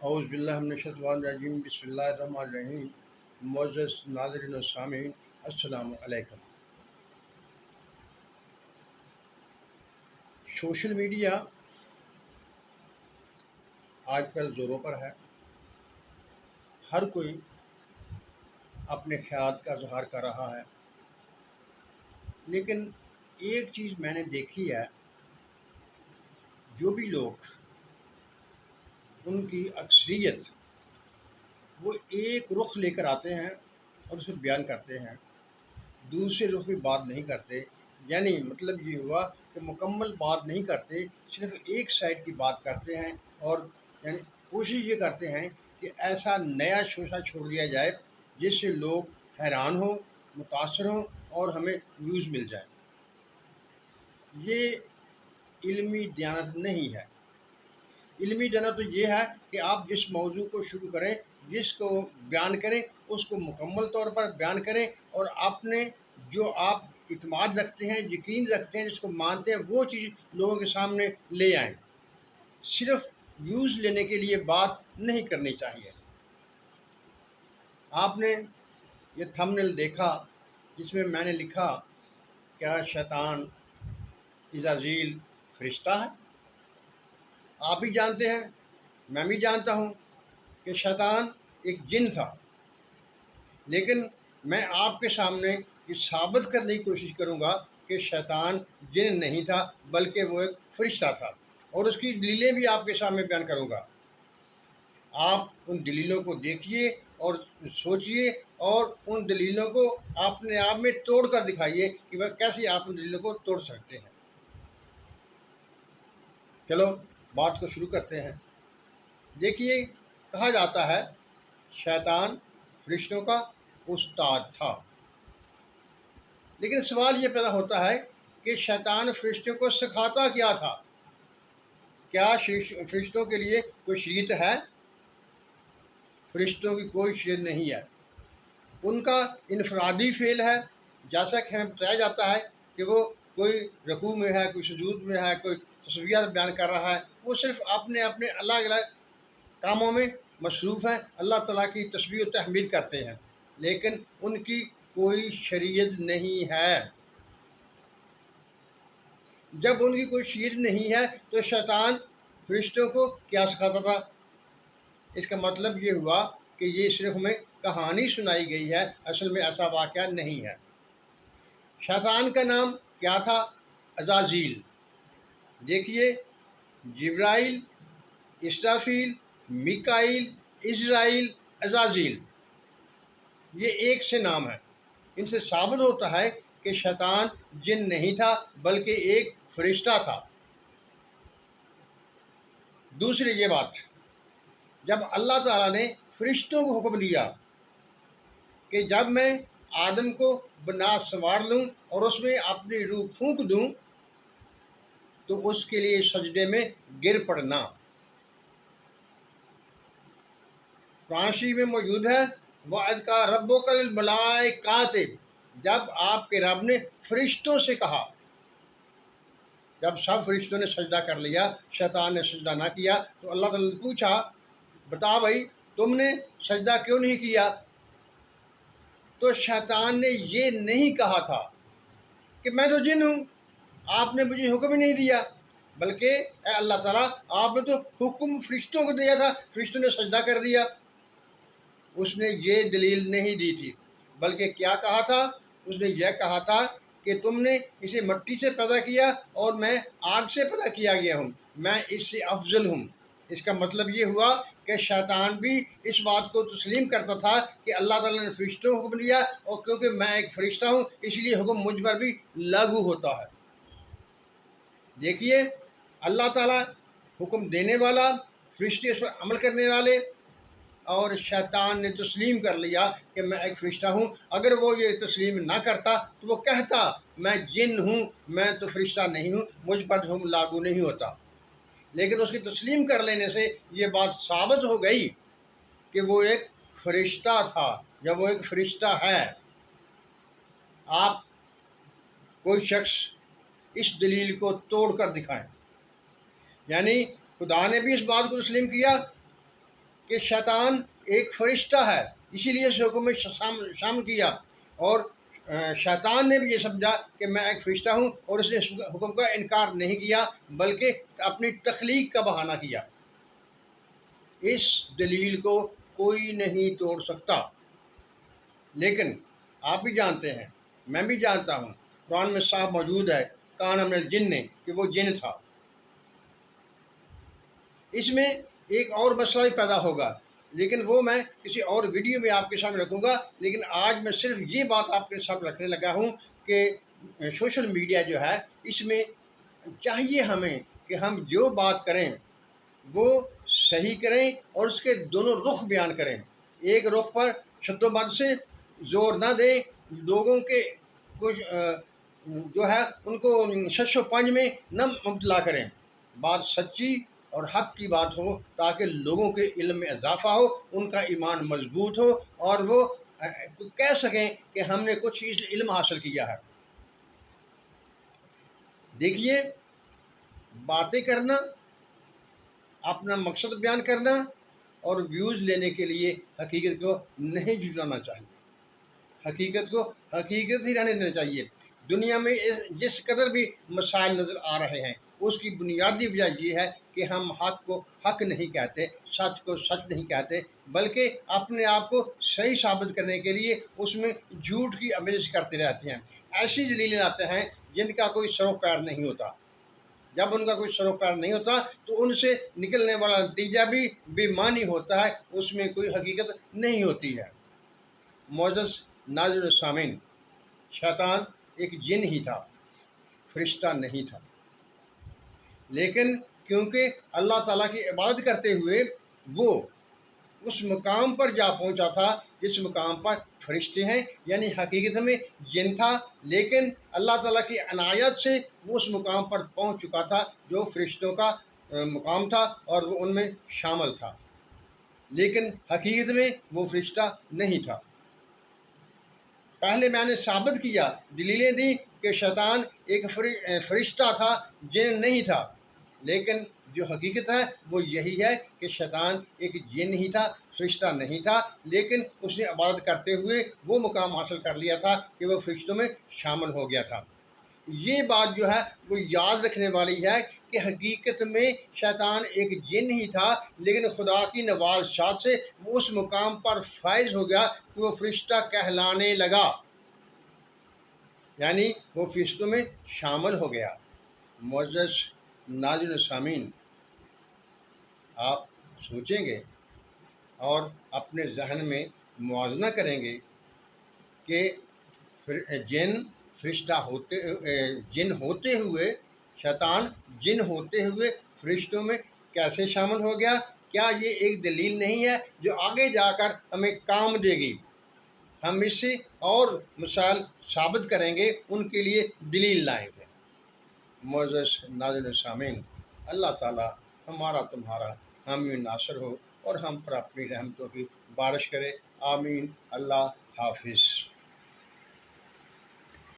اعوذ باللہ من الشیطان الرجیم بسم اللہ الرحمن الرحیم معزز ناظرین و سامعین السلام علیکم۔ سوشل میڈیا آج کل زوروں پر ہے، ہر کوئی اپنے خیالات کا اظہار کر رہا ہے، لیکن ایک چیز میں نے دیکھی ہے، جو بھی لوگ ان کی اکثریت وہ ایک رخ لے کر آتے ہیں اور اسے بیان کرتے ہیں، دوسرے رخ کی بات نہیں کرتے۔ یعنی مطلب یہ ہوا کہ مکمل بات نہیں کرتے، صرف ایک سائڈ کی بات کرتے ہیں، اور یعنی کوشش یہ کرتے ہیں کہ ایسا نیا شوشہ چھوڑ دیا جائے جس سے لوگ حیران ہوں، متاثر ہوں اور ہمیں ویوز مل جائے۔ یہ علمی دیانت نہیں ہے۔ علمی دیانت تو یہ ہے کہ آپ جس موضوع کو شروع کریں، جس کو بیان کریں، اس کو مکمل طور پر بیان کریں، اور اپنے جو آپ اعتماد رکھتے ہیں، یقین رکھتے ہیں، جس کو مانتے ہیں، وہ چیز لوگوں کے سامنے لے آئیں۔ صرف ویوز لینے کے لیے بات نہیں کرنی چاہیے۔ آپ نے یہ تھمبنیل دیکھا جس میں میں نے لکھا، کیا شیطان عزازیل فرشتہ ہے؟ آپ بھی جانتے ہیں، میں بھی جانتا ہوں کہ شیطان ایک جن تھا، لیکن میں آپ کے سامنے یہ ثابت کرنے کی کوشش کروں گا کہ شیطان جن نہیں تھا بلکہ وہ ایک فرشتہ تھا، اور اس کی دلیلیں بھی آپ کے سامنے بیان کروں گا۔ آپ ان دلیلوں کو دیکھیے اور سوچئے، اور ان دلیلوں کو اپنے آپ میں توڑ کر دکھائیے کہ وہ کیسے آپ ان دلیلوں کو توڑ سکتے ہیں۔ چلو بات کو شروع کرتے ہیں۔ دیکھیے، کہا جاتا ہے شیطان فرشتوں کا استاد تھا، لیکن سوال یہ پیدا ہوتا ہے کہ شیطان فرشتوں کو سکھاتا کیا تھا؟ کیا فرشتوں کے لیے کوئی شریعت ہے؟ فرشتوں کی کوئی شریعت نہیں ہے، ان کا انفرادی فعل ہے۔ جیسا کہ ہمیں بتایا جاتا ہے کہ وہ کوئی رکوع میں ہے، کوئی سجود میں ہے، کوئی تصویرات بیان کر رہا ہے، وہ صرف اپنے الگ الگ کاموں میں مصروف ہیں، اللہ تعالیٰ کی تسبیح و تحمید کرتے ہیں، لیکن ان کی کوئی شریعت نہیں ہے۔ جب ان کی کوئی شریعت نہیں ہے تو شیطان فرشتوں کو کیا سکھاتا تھا؟ اس کا مطلب یہ ہوا کہ یہ صرف ہمیں کہانی سنائی گئی ہے، اصل میں ایسا واقعہ نہیں ہے۔ شیطان کا نام کیا تھا؟ عزازیل۔ دیکھیے، جبرائیل، اسرافیل، میکائیل، عزرائیل، عزازیل، یہ ایک سے نام ہیں۔ ان سے ثابت ہوتا ہے کہ شیطان جن نہیں تھا بلکہ ایک فرشتہ تھا۔ دوسری یہ بات، جب اللہ تعالیٰ نے فرشتوں کو حکم دیا کہ جب میں آدم کو بنا سنوار لوں اور اس میں اپنی روح پھونک دوں تو اس کے لیے سجدے میں گر پڑنا۔ قرآن شریف میں موجود ہے، وَإِذْ قَالَ رَبُّكَ لِلْمَلَائِكَةِ، جب آپ کے رب نے فرشتوں سے کہا۔ جب سب فرشتوں نے سجدہ کر لیا، شیطان نے سجدہ نہ کیا، تو اللہ تعالیٰ نے پوچھا، بتا بھائی تم نے سجدہ کیوں نہیں کیا؟ تو شیطان نے یہ نہیں کہا تھا کہ میں تو جن ہوں، آپ نے مجھے حکم ہی نہیں دیا، بلکہ اے اللہ تعالیٰ آپ نے تو حکم فرشتوں کو دیا تھا، فرشتوں نے سجدہ کر دیا۔ اس نے یہ دلیل نہیں دی تھی، بلکہ کیا کہا تھا؟ اس نے یہ کہا تھا کہ تم نے اسے مٹی سے پیدا کیا اور میں آگ سے پیدا کیا گیا ہوں، میں اس سے افضل ہوں۔ اس کا مطلب یہ ہوا کہ شیطان بھی اس بات کو تسلیم کرتا تھا کہ اللہ تعالیٰ نے فرشتوں کو حکم دیا، اور کیونکہ میں ایک فرشتہ ہوں اس لیے حکم مجھ پر بھی لاگو ہوتا ہے۔ دیکھیے، اللہ تعالیٰ حکم دینے والا، فرشتے اس پر عمل کرنے والے، اور شیطان نے تسلیم کر لیا کہ میں ایک فرشتہ ہوں۔ اگر وہ یہ تسلیم نہ کرتا تو وہ کہتا میں جن ہوں، میں تو فرشتہ نہیں ہوں، مجھ پر حکم لاگو نہیں ہوتا۔ لیکن اس کی تسلیم کر لینے سے یہ بات ثابت ہو گئی کہ وہ ایک فرشتہ تھا، یا وہ ایک فرشتہ ہے۔ آپ کوئی شخص اس دلیل کو توڑ کر دکھائیں۔ یعنی خدا نے بھی اس بات کو تسلیم کیا کہ شیطان ایک فرشتہ ہے، اسی لیے اس حکم میں شامل کیا، اور شیطان نے بھی یہ سمجھا کہ میں ایک فرشتہ ہوں، اور اس نے حکم کا انکار نہیں کیا بلکہ اپنی تخلیق کا بہانہ کیا۔ اس دلیل کو کوئی نہیں توڑ سکتا، لیکن آپ بھی جانتے ہیں، میں بھی جانتا ہوں، قرآن میں صاف موجود ہے کان من الجن، کہ وہ جن تھا۔ اس میں ایک اور مسئلہ بھی پیدا ہوگا، لیکن وہ میں کسی اور ویڈیو میں آپ کے سامنے رکھوں گا۔ لیکن آج میں صرف یہ بات آپ کے سامنے رکھنے لگا ہوں کہ سوشل میڈیا جو ہے، اس میں چاہیے ہمیں کہ ہم جو بات کریں وہ صحیح کریں اور اس کے دونوں رخ بیان کریں۔ ایک رخ پر شد و بد سے زور نہ دیں، لوگوں کے کچھ جو ہے ان کو شش و پنج میں نہ مبتلا کریں۔ بات سچی اور حق کی بات ہو تاکہ لوگوں کے علم میں اضافہ ہو، ان کا ایمان مضبوط ہو، اور وہ کہہ سکیں کہ ہم نے کچھ علم حاصل کیا ہے۔ دیکھیے، باتیں کرنا، اپنا مقصد بیان کرنا اور ویوز لینے کے لیے حقیقت کو نہیں جھٹلانا چاہیے، حقیقت ہی رہنے دینا چاہیے۔ دنیا میں جس قدر بھی مسائل نظر آ رہے ہیں، اس کی بنیادی وجہ یہ ہے کہ ہم حق کو حق نہیں کہتے، سچ کو سچ نہیں کہتے، بلکہ اپنے آپ کو صحیح ثابت کرنے کے لیے اس میں جھوٹ کی آمیزش کرتے رہتے ہیں۔ ایسی دلیلیں لاتے ہیں جن کا کوئی سر و پیر نہیں ہوتا۔ جب ان کا کوئی سر و پیر نہیں ہوتا تو ان سے نکلنے والا نتیجہ بھی بے معنی ہوتا ہے، اس میں کوئی حقیقت نہیں ہوتی ہے۔ معزز ناظرین و سامعین، شیطان ایک جن ہی تھا، فرشتہ نہیں تھا، لیکن کیونکہ اللہ تعالیٰ کی عبادت کرتے ہوئے وہ اس مقام پر جا پہنچا تھا جس مقام پر فرشتے ہیں، یعنی حقیقت میں جن تھا، لیکن اللہ تعالیٰ کی عنایت سے وہ اس مقام پر پہنچ چکا تھا جو فرشتوں کا مقام تھا، اور وہ ان میں شامل تھا، لیکن حقیقت میں وہ فرشتہ نہیں تھا۔ پہلے میں نے ثابت کیا، دلیلیں دیں کہ شیطان ایک فرشتہ تھا، جن نہیں تھا، لیکن جو حقیقت ہے وہ یہی ہے کہ شیطان ایک جن ہی تھا، فرشتہ نہیں تھا، لیکن اس نے عبادت کرتے ہوئے وہ مقام حاصل کر لیا تھا کہ وہ فرشتوں میں شامل ہو گیا تھا۔ یہ بات جو ہے وہ یاد رکھنے والی ہے کہ حقیقت میں شیطان ایک جن ہی تھا، لیکن خدا کی نوازشات سے وہ اس مقام پر فائز ہو گیا کہ وہ فرشتہ کہلانے لگا، یعنی وہ فرشتوں میں شامل ہو گیا۔ معزز ناظرین و سامعین، آپ سوچیں گے اور اپنے ذہن میں موازنہ کریں گے کہ جن ہوتے ہوئے شیطان جن ہوتے ہوئے فرشتوں میں کیسے شامل ہو گیا؟ کیا یہ ایک دلیل نہیں ہے جو آگے جا کر ہمیں کام دے گی؟ ہم اس سے اور مسائل ثابت کریں گے، ان کے لیے دلیل لائیں گے۔ معزز ناظرین و سامعین، اللہ تعالیٰ ہمارا تمہارا حامی ناصر ہو اور ہم پر اپنی رحمتوں کی بارش کرے، آمین۔ اللہ حافظ۔